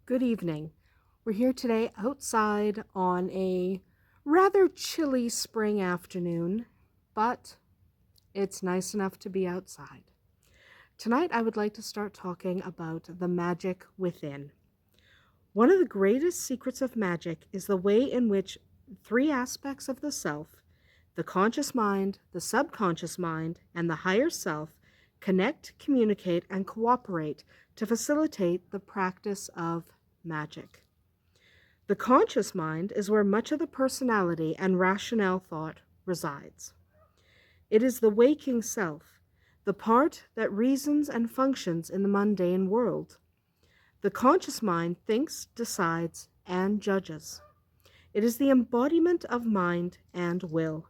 Good evening. We're here today outside on a rather chilly spring afternoon, but it's nice enough to be outside. Tonight I would like to start talking about the magic within. One of the greatest secrets of magic is the way in which three aspects of the self, the conscious mind, the subconscious mind, and the higher self, connect, communicate, and cooperate to facilitate the practice of magic. The conscious mind is where much of the personality and rationale thought resides. It is the waking self, the part that reasons and functions in the mundane world. The conscious mind thinks, decides, and judges. It is the embodiment of mind and will.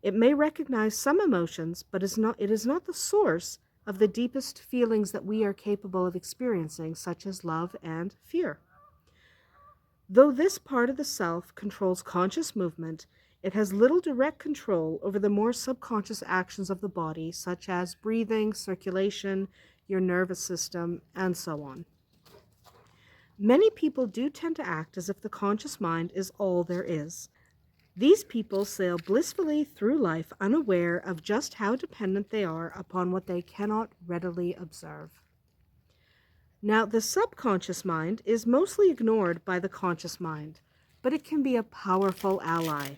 It may recognize some emotions, but it is not the source of the deepest feelings that we are capable of experiencing, such as love and fear. Though this part of the self controls conscious movement, it has little direct control over the more subconscious actions of the body, such as breathing, circulation, your nervous system, and so on. Many people do tend to act as if the conscious mind is all there is. These people sail blissfully through life unaware of just how dependent they are upon what they cannot readily observe. Now, the subconscious mind is mostly ignored by the conscious mind, but it can be a powerful ally.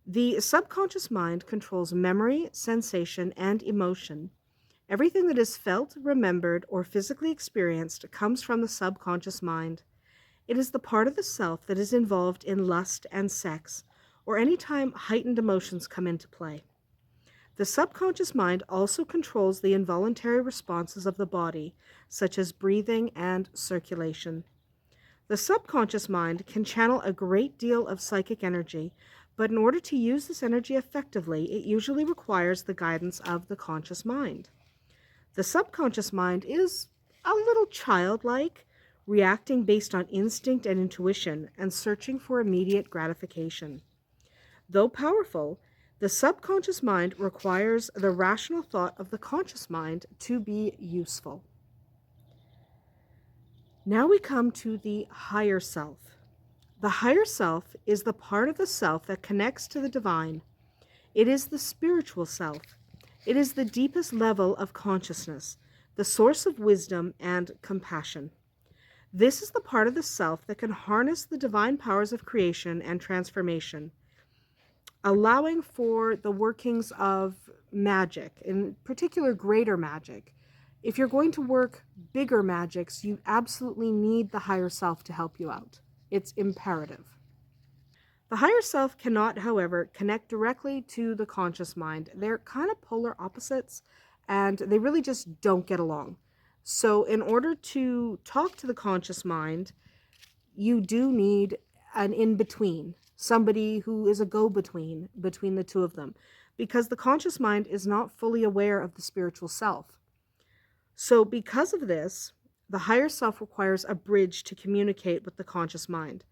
The subconscious mind controls memory, sensation, and emotion. Everything that is felt, remembered, or physically experienced comes from the subconscious mind. It is the part of the self that is involved in lust and sex, or any time heightened emotions come into play. The subconscious mind also controls the involuntary responses of the body, such as breathing and circulation. The subconscious mind can channel a great deal of psychic energy, but in order to use this energy effectively, it usually requires the guidance of the conscious mind. The subconscious mind is a little childlike, reacting based on instinct and intuition and searching for immediate gratification. Though powerful, the subconscious mind requires the rational thought of the conscious mind to be useful. Now we come to the higher self. The higher self is the part of the self that connects to the divine. It is the spiritual self. It is the deepest level of consciousness, the source of wisdom and compassion. This is the part of the self that can harness the divine powers of creation and transformation, allowing for the workings of magic, in particular greater magic. If you're going to work bigger magics, you absolutely need the higher self to help you out. It's imperative. The higher self cannot, however, connect directly to the conscious mind. They're kind of polar opposites, and they really just don't get along. So in order to talk to the conscious mind, you do need an in-between, somebody who is a go-between between the two of them, because the conscious mind is not fully aware of the spiritual self. So because of this, the higher self requires a bridge to communicate with the conscious mind.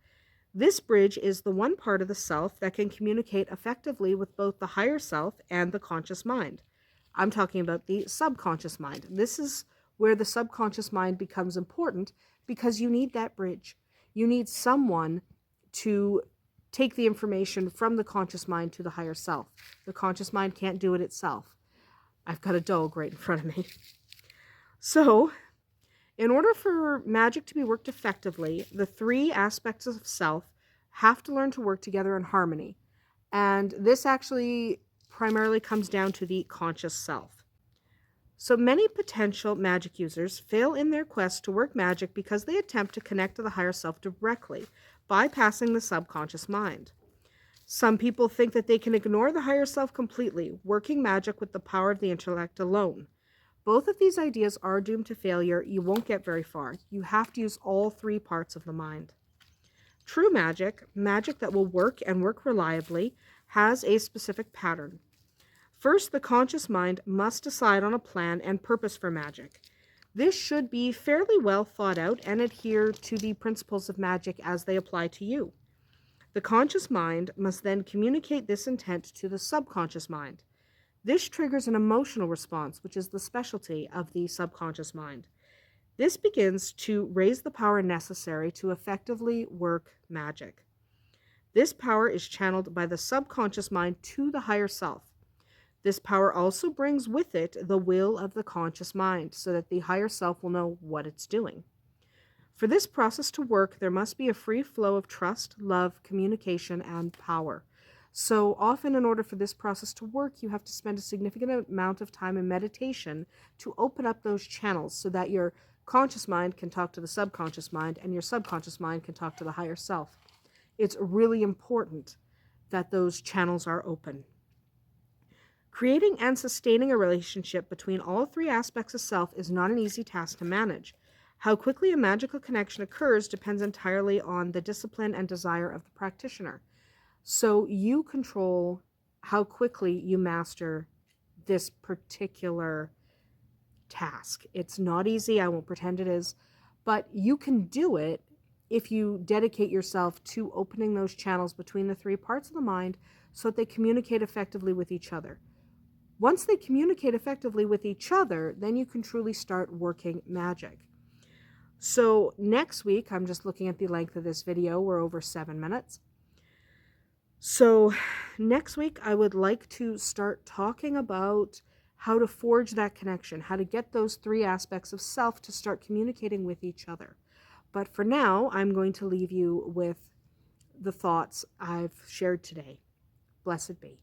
This bridge is the one part of the self that can communicate effectively with both the higher self and the conscious mind. I'm talking about the subconscious mind. This is where the subconscious mind becomes important because you need that bridge. You need someone to take the information from the conscious mind to the higher self. The conscious mind can't do it itself. I've got a dog right in front of me. So, in order for magic to be worked effectively, the three aspects of self have to learn to work together in harmony. And this actually primarily comes down to the conscious self. So many potential magic users fail in their quest to work magic because they attempt to connect to the higher self directly, bypassing the subconscious mind. Some people think that they can ignore the higher self completely, working magic with the power of the intellect alone. Both of these ideas are doomed to failure. You won't get very far. You have to use all three parts of the mind. True magic, magic that will work and work reliably, has a specific pattern. First, the conscious mind must decide on a plan and purpose for magic. This should be fairly well thought out and adhere to the principles of magic as they apply to you. The conscious mind must then communicate this intent to the subconscious mind. This triggers an emotional response, which is the specialty of the subconscious mind. This begins to raise the power necessary to effectively work magic. This power is channeled by the subconscious mind to the higher self. This power also brings with it the will of the conscious mind, so that the higher self will know what it's doing. For this process to work, there must be a free flow of trust, love, communication, and power. So often, in order for this process to work, you have to spend a significant amount of time in meditation to open up those channels so that your conscious mind can talk to the subconscious mind and your subconscious mind can talk to the higher self. It's really important that those channels are open. Creating and sustaining a relationship between all three aspects of self is not an easy task to manage. How quickly a magical connection occurs depends entirely on the discipline and desire of the practitioner. So you control how quickly you master this particular task. It's not easy, I won't pretend it is, but you can do it if you dedicate yourself to opening those channels between the three parts of the mind so that they communicate effectively with each other. Once they communicate effectively with each other, then you can truly start working magic. So next week, I'm just looking at the length of this video, we're over 7 minutes. So next week, I would like to start talking about how to forge that connection, how to get those three aspects of self to start communicating with each other. But for now, I'm going to leave you with the thoughts I've shared today. Blessed be.